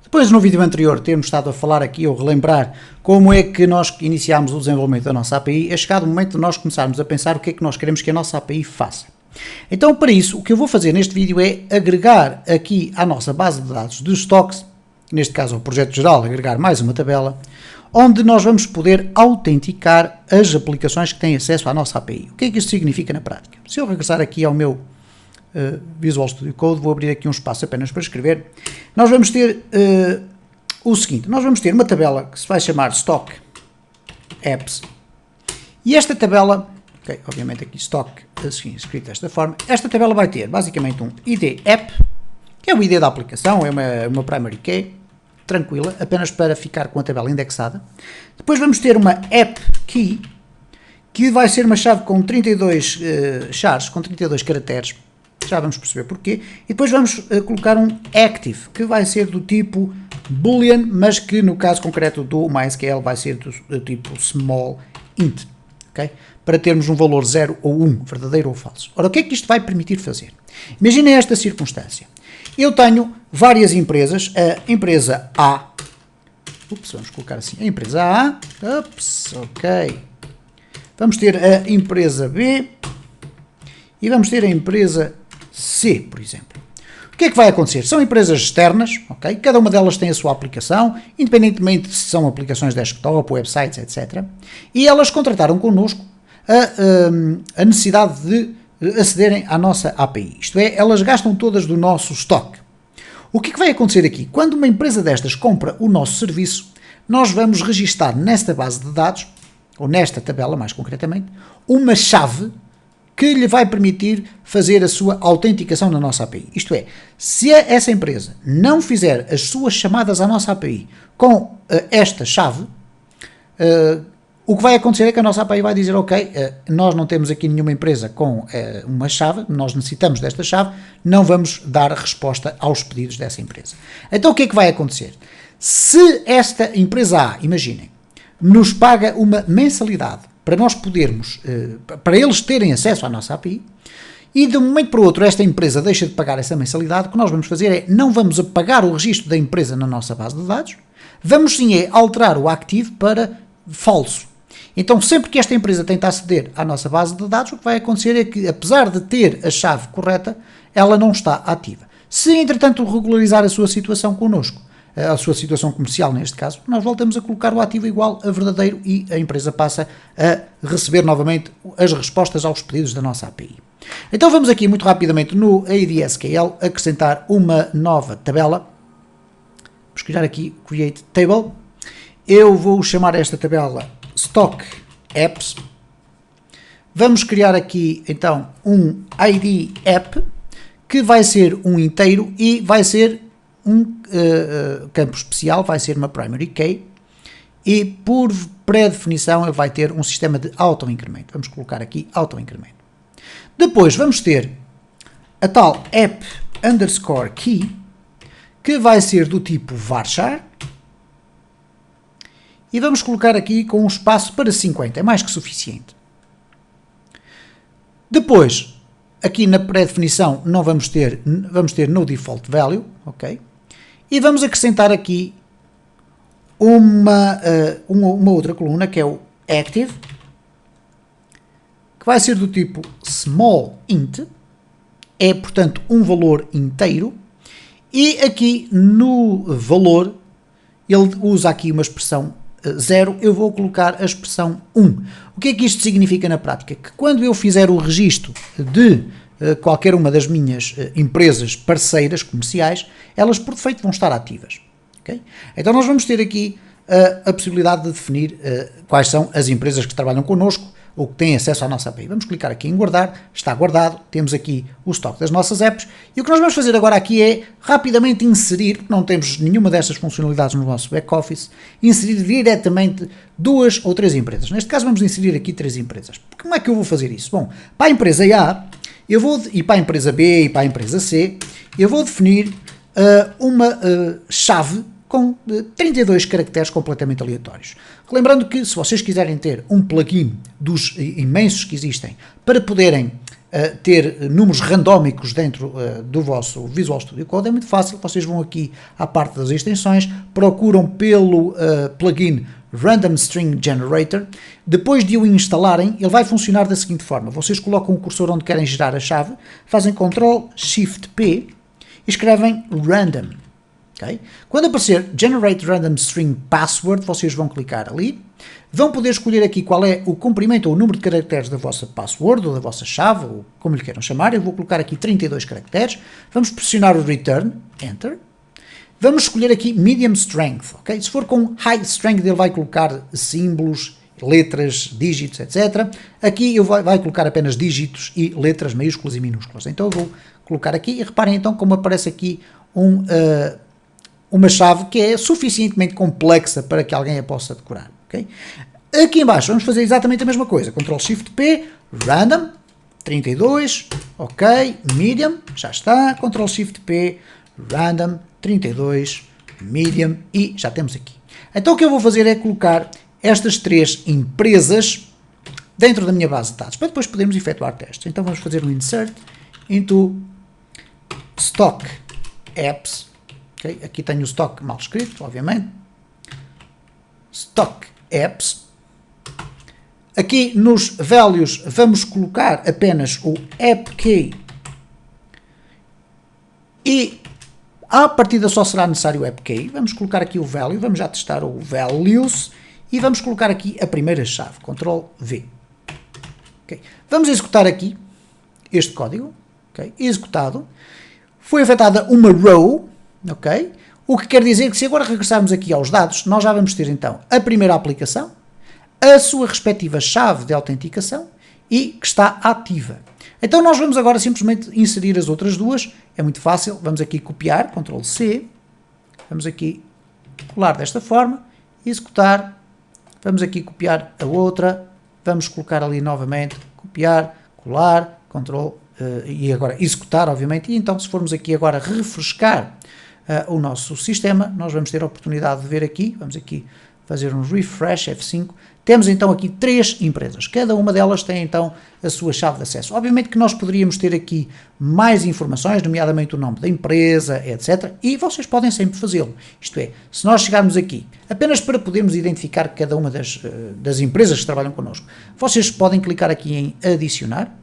Depois, no vídeo anterior, termos estado a falar aqui, ou relembrar como é que nós iniciámos o desenvolvimento da nossa API, é chegado o momento de nós começarmos a pensar o que é que nós queremos que a nossa API faça. Então, para isso, o que eu vou fazer neste vídeo é agregar aqui à nossa base de dados de stocks, neste caso ao projeto geral, agregar mais uma tabela, onde nós vamos poder autenticar as aplicações que têm acesso à nossa API. O que é que isto significa na prática? Se eu regressar aqui ao meu Visual Studio Code, vou abrir aqui um espaço apenas para escrever, nós vamos ter o seguinte, nós vamos ter uma tabela que se vai chamar Stock Apps, e esta tabela, obviamente aqui Stock, assim, escrito desta forma, esta tabela vai ter basicamente um ID App, que é o ID da aplicação, é uma primary key, tranquila, apenas para ficar com a tabela indexada. Depois vamos ter uma App Key, que vai ser uma chave com 32 chars, com 32 caracteres, já vamos perceber porquê, e depois vamos colocar um Active, que vai ser do tipo Boolean, mas que no caso concreto do MySQL vai ser do tipo Small Int, ok? Para termos um valor 0 ou 1, verdadeiro ou falso. Ora, o que é que isto vai permitir fazer? Imaginem esta circunstância. Eu tenho várias empresas, a empresa A, vamos colocar assim, a empresa A, ok, vamos ter a empresa B e vamos ter a empresa C, por exemplo. O que é que vai acontecer? São empresas externas, ok? Cada uma delas tem a sua aplicação, independentemente se são aplicações desktop, websites, etc. E elas contrataram connosco a necessidade de acederem à nossa API. Isto é, elas gastam todas do nosso estoque. O que é que vai acontecer aqui? Quando uma empresa destas compra o nosso serviço, nós vamos registar nesta base de dados, ou nesta tabela mais concretamente, uma chave que lhe vai permitir fazer a sua autenticação na nossa API. Isto é, se essa empresa não fizer as suas chamadas à nossa API com esta chave, o que vai acontecer é que a nossa API vai dizer, ok, nós não temos aqui nenhuma empresa com uma chave, nós necessitamos desta chave, não vamos dar resposta aos pedidos dessa empresa. Então o que é que vai acontecer? Se esta empresa A, imaginem, nos paga uma mensalidade para nós podermos, para eles terem acesso à nossa API, e de um momento para o outro esta empresa deixa de pagar essa mensalidade, o que nós vamos fazer é, não vamos apagar o registro da empresa na nossa base de dados, vamos sim alterar o active para falso. Então, sempre que esta empresa tenta aceder à nossa base de dados, o que vai acontecer é que, apesar de ter a chave correta, ela não está ativa. Se, entretanto, regularizar a sua situação connosco, a sua situação comercial neste caso, nós voltamos a colocar o ativo igual a verdadeiro e a empresa passa a receber novamente as respostas aos pedidos da nossa API. Então, vamos aqui muito rapidamente no ADSQL acrescentar uma nova tabela. Vamos criar aqui Create Table. Eu vou chamar esta tabela Stock Apps. Vamos criar aqui então um ID App que vai ser um inteiro e vai ser um campo especial, vai ser uma primary key e por pré-definição ele vai ter um sistema de auto-incremento. Vamos colocar aqui auto-incremento. Depois vamos ter a tal app underscore key que vai ser do tipo varchar. E vamos colocar aqui com um espaço para 50, é mais que suficiente. Depois, aqui na pré-definição não vamos ter no default value, ok? E vamos acrescentar aqui uma outra coluna que é o active, que vai ser do tipo small int, é portanto um valor inteiro, e aqui no valor ele usa aqui uma expressão 0, eu vou colocar a expressão 1. O que é que isto significa na prática? Que quando eu fizer o registro de qualquer uma das minhas empresas parceiras comerciais, elas por defeito vão estar ativas. Okay? Então nós vamos ter aqui a possibilidade de definir quais são as empresas que trabalham connosco ou que têm acesso à nossa API. Vamos clicar aqui em guardar, está guardado, temos aqui o estoque das nossas apps, e o que nós vamos fazer agora aqui é rapidamente inserir, porque não temos nenhuma destas funcionalidades no nosso back-office, inserir diretamente 2 ou 3 empresas. Neste caso vamos inserir aqui 3 empresas. Como é que eu vou fazer isso? Bom, para a empresa A, e para a empresa B e para a empresa C, eu vou definir uma chave com 32 caracteres completamente aleatórios. Lembrando que se vocês quiserem ter um plugin dos imensos que existem para poderem ter números randómicos dentro do vosso Visual Studio Code, é muito fácil. Vocês vão aqui à parte das extensões, procuram pelo plugin Random String Generator. Depois de o instalarem, ele vai funcionar da seguinte forma: vocês colocam o cursor onde querem gerar a chave, fazem Ctrl-Shift-P e escrevem Random. Okay? Quando aparecer Generate Random String Password, vocês vão clicar ali, vão poder escolher aqui qual é o comprimento ou o número de caracteres da vossa password ou da vossa chave, ou como lhe queiram chamar. Eu vou colocar aqui 32 caracteres, vamos pressionar o Return, Enter. Vamos escolher aqui Medium Strength, ok? Se for com High Strength, ele vai colocar símbolos, letras, dígitos, etc. Aqui eu vai colocar apenas dígitos e letras maiúsculas e minúsculas. Então eu vou colocar aqui e reparem então como aparece aqui uma chave que é suficientemente complexa para que alguém a possa decorar, ok? Aqui em baixo vamos fazer exatamente a mesma coisa. Ctrl-Shift-P, Random, 32, ok, Medium, já está, Ctrl-Shift-P, Random, 32, Medium e já temos aqui. Então o que eu vou fazer é colocar estas três empresas dentro da minha base de dados, para depois podermos efetuar testes. Então vamos fazer um Insert into Stock Apps, okay? Aqui tenho o Stock mal escrito, obviamente, Stock Apps. Aqui nos values vamos colocar apenas o AppKey e à partida só será necessário o AppKey. Vamos colocar aqui o value, vamos já testar o values e vamos colocar aqui a primeira chave, Ctrl-V. Okay. Vamos executar aqui este código, okay. Executado. Foi afetada uma row, ok? O que quer dizer que se agora regressarmos aqui aos dados, nós já vamos ter então a primeira aplicação, a sua respectiva chave de autenticação e que está ativa. Então nós vamos agora simplesmente inserir as outras duas. É muito fácil, vamos aqui copiar, Ctrl+C, vamos aqui colar desta forma, executar, vamos aqui copiar a outra, vamos colocar ali novamente, copiar, colar, Ctrl e agora executar, obviamente, e então se formos aqui agora refrescar o nosso sistema, nós vamos ter a oportunidade de ver aqui, vamos aqui fazer um refresh, F5, temos então aqui três empresas, cada uma delas tem então a sua chave de acesso. Obviamente que nós poderíamos ter aqui mais informações, nomeadamente o nome da empresa, etc. E vocês podem sempre fazê-lo. Isto é, se nós chegarmos aqui, apenas para podermos identificar cada uma das empresas que trabalham connosco, vocês podem clicar aqui em adicionar,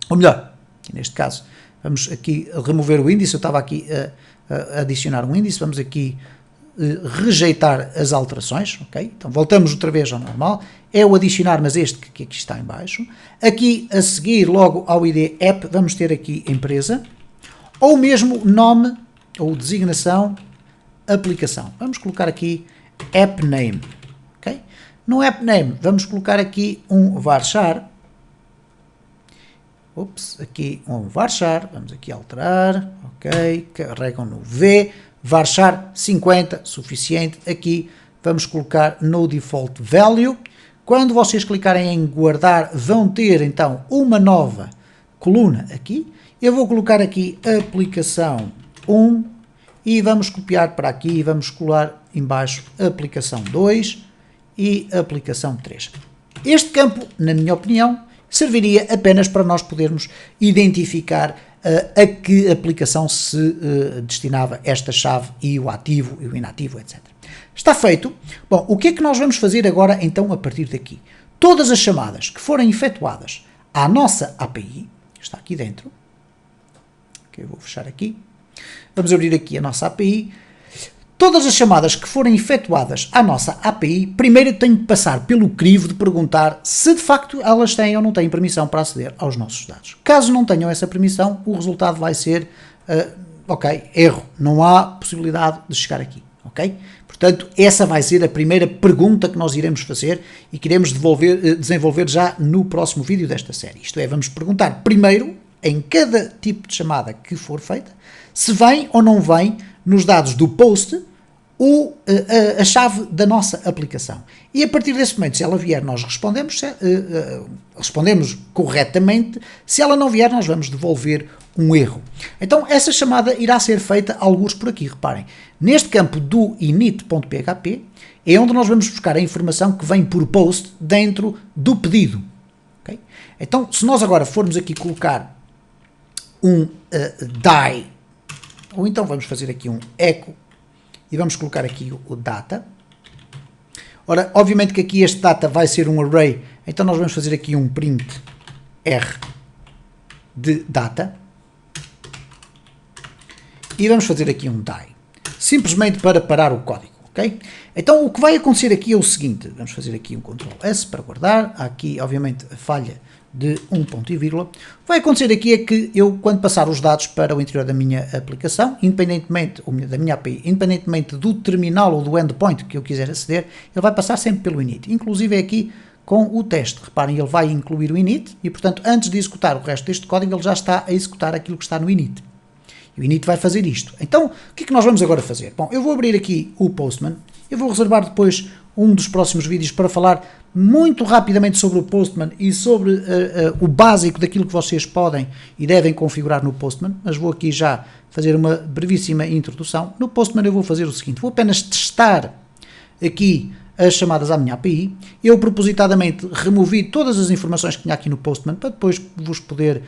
ou melhor, neste caso, vamos aqui remover o índice, eu estava aqui a adicionar um índice, vamos aqui rejeitar as alterações, ok? Então voltamos outra vez ao normal, é o adicionar, mas este que aqui está em baixo. Aqui a seguir, logo ao ID App, vamos ter aqui empresa, ou mesmo nome, ou designação, aplicação. Vamos colocar aqui App Name, ok? No App Name vamos colocar aqui um varchar, aqui um varchar, vamos aqui alterar, ok, carregam no V, varchar 50, suficiente. Aqui vamos colocar no default value. Quando vocês clicarem em guardar, vão ter então uma nova coluna aqui. Eu vou colocar aqui aplicação 1 e vamos copiar para aqui e vamos colar em baixo aplicação 2 e aplicação 3. Este campo, na minha opinião, serviria apenas para nós podermos identificar a que aplicação se destinava esta chave e o ativo e o inativo, etc. Está feito. Bom, o que é que nós vamos fazer agora então a partir daqui? Todas as chamadas que forem efetuadas à nossa API, que está aqui dentro, ok, eu vou fechar aqui, vamos abrir aqui a nossa API. Todas as chamadas que forem efetuadas à nossa API, primeiro tenho que passar pelo crivo de perguntar se de facto elas têm ou não têm permissão para aceder aos nossos dados. Caso não tenham essa permissão, o resultado vai ser, ok, erro, não há possibilidade de chegar aqui, ok? Portanto, essa vai ser a primeira pergunta que nós iremos fazer e que iremos desenvolver já no próximo vídeo desta série. Isto é, vamos perguntar primeiro, em cada tipo de chamada que for feita, se vem ou não vem nos dados do post a chave da nossa aplicação. E a partir desse momento, se ela vier, nós respondemos corretamente. Se ela não vier, nós vamos devolver um erro. Então, essa chamada irá ser feita alguns por aqui. Reparem, neste campo do init.php é onde nós vamos buscar a informação que vem por post dentro do pedido. ok? Então, se nós agora formos aqui colocar um die, ou então vamos fazer aqui um echo, e vamos colocar aqui o data. Ora, obviamente que aqui este data vai ser um array, então nós vamos fazer aqui um print r de data, e vamos fazer aqui um die, simplesmente para parar o código, ok? Então o que vai acontecer aqui é o seguinte, vamos fazer aqui um Ctrl S para guardar, há aqui obviamente a falha de um ponto e vírgula. O que vai acontecer aqui é que eu, quando passar os dados para o interior da minha aplicação, independentemente da minha API, independentemente do terminal ou do endpoint que eu quiser aceder, ele vai passar sempre pelo init, inclusive aqui com o teste. Reparem, ele vai incluir o init e, portanto, antes de executar o resto deste código, ele já está a executar aquilo que está no init. E o init vai fazer isto. Então, o que é que nós vamos agora fazer? Bom, eu vou abrir aqui o Postman, eu vou reservar depois um dos próximos vídeos para falar muito rapidamente sobre o Postman e sobre o básico daquilo que vocês podem e devem configurar no Postman, mas vou aqui já fazer uma brevíssima introdução. No Postman eu vou fazer o seguinte, vou apenas testar aqui as chamadas à minha API. Eu propositadamente removi todas as informações que tinha aqui no Postman para depois vos poder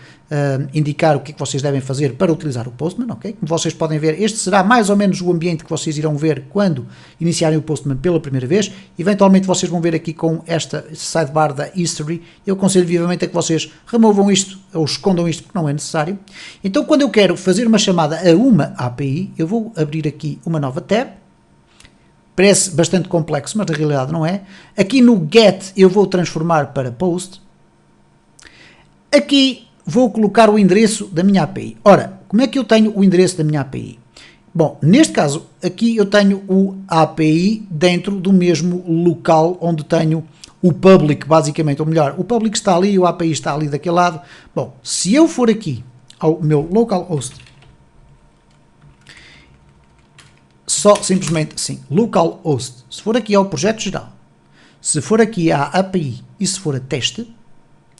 indicar o que é que vocês devem fazer para utilizar o Postman, ok? Como vocês podem ver, este será mais ou menos o ambiente que vocês irão ver quando iniciarem o Postman pela primeira vez. Eventualmente vocês vão ver aqui com esta sidebar da History. Eu aconselho vivamente a que vocês removam isto ou escondam isto porque não é necessário. Então quando eu quero fazer uma chamada a uma API, eu vou abrir aqui uma nova tab. Parece bastante complexo, mas na realidade não é. Aqui no get eu vou transformar para post. Aqui vou colocar o endereço da minha API. Ora, como é que eu tenho o endereço da minha API? Bom, neste caso, aqui eu tenho o API dentro do mesmo local onde tenho o public, basicamente. Ou melhor, o public está ali e o API está ali daquele lado. Bom, se eu for aqui ao meu localhost, só simplesmente assim, localhost, se for aqui ao projeto geral, se for aqui à API e se for a teste,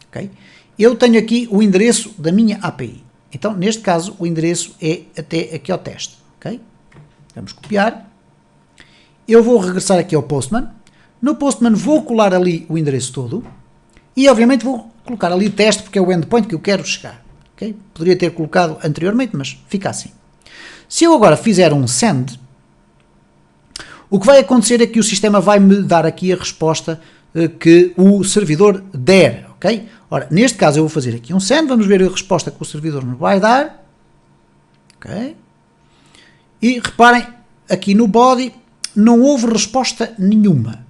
ok? Eu tenho aqui o endereço da minha API. Então, neste caso, o endereço é até aqui ao teste, ok? Vamos copiar. Eu vou regressar aqui ao Postman. No Postman vou colar ali o endereço todo e, obviamente, vou colocar ali o teste porque é o endpoint que eu quero chegar, ok? Poderia ter colocado anteriormente, mas fica assim. Se eu agora fizer um send, o que vai acontecer é que o sistema vai me dar aqui a resposta que o servidor der, ok? Ora, neste caso eu vou fazer aqui um send, vamos ver a resposta que o servidor me vai dar, ok? E reparem, aqui no body não houve resposta nenhuma.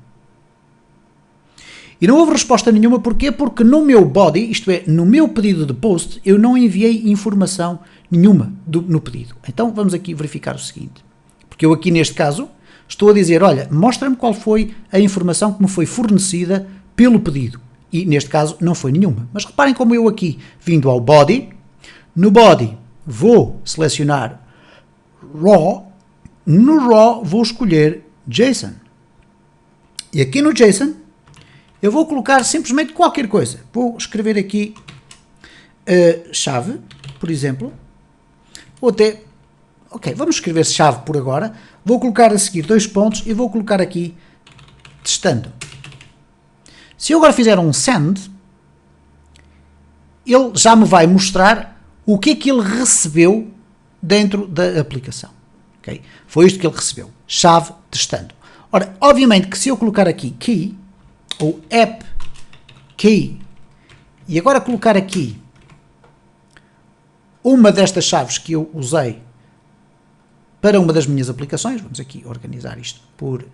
E não houve resposta nenhuma porquê? Porque no meu body, isto é, no meu pedido de post, eu não enviei informação nenhuma no pedido. Então vamos aqui verificar o seguinte, porque eu aqui neste caso estou a dizer, olha, mostra-me qual foi a informação que me foi fornecida pelo pedido. E neste caso não foi nenhuma. Mas reparem como eu aqui, vindo ao body, no body vou selecionar raw, no raw vou escolher JSON. E aqui no JSON eu vou colocar simplesmente qualquer coisa. Vou escrever aqui chave, por exemplo, ou até, ok, vamos escrever chave por agora, vou colocar a seguir 2 pontos e vou colocar aqui testando. Se eu agora fizer um send, ele já me vai mostrar o que é que ele recebeu dentro da aplicação. Okay? Foi isto que ele recebeu, chave testando. Ora, obviamente que se eu colocar aqui key, ou app key, e agora colocar aqui uma destas chaves que eu usei para uma das minhas aplicações, vamos aqui organizar isto por,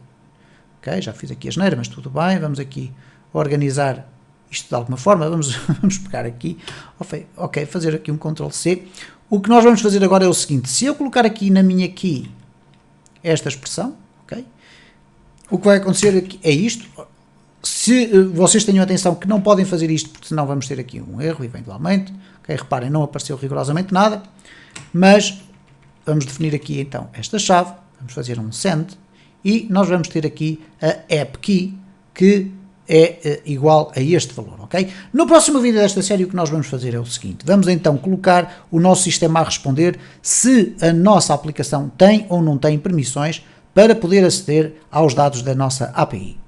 ok, já fiz aqui a asneira, mas tudo bem, vamos aqui organizar isto de alguma forma, vamos pegar aqui, ok, fazer aqui um Ctrl C. O que nós vamos fazer agora é o seguinte, se eu colocar aqui na minha key esta expressão, ok, o que vai acontecer aqui é isto. Se vocês tenham atenção que não podem fazer isto, porque senão vamos ter aqui um erro eventualmente, ok, reparem, não apareceu rigorosamente nada, mas vamos definir aqui então esta chave, vamos fazer um send e nós vamos ter aqui a app key que é igual a este valor, ok? No próximo vídeo desta série o que nós vamos fazer é o seguinte, vamos então colocar o nosso sistema a responder se a nossa aplicação tem ou não tem permissões para poder aceder aos dados da nossa API.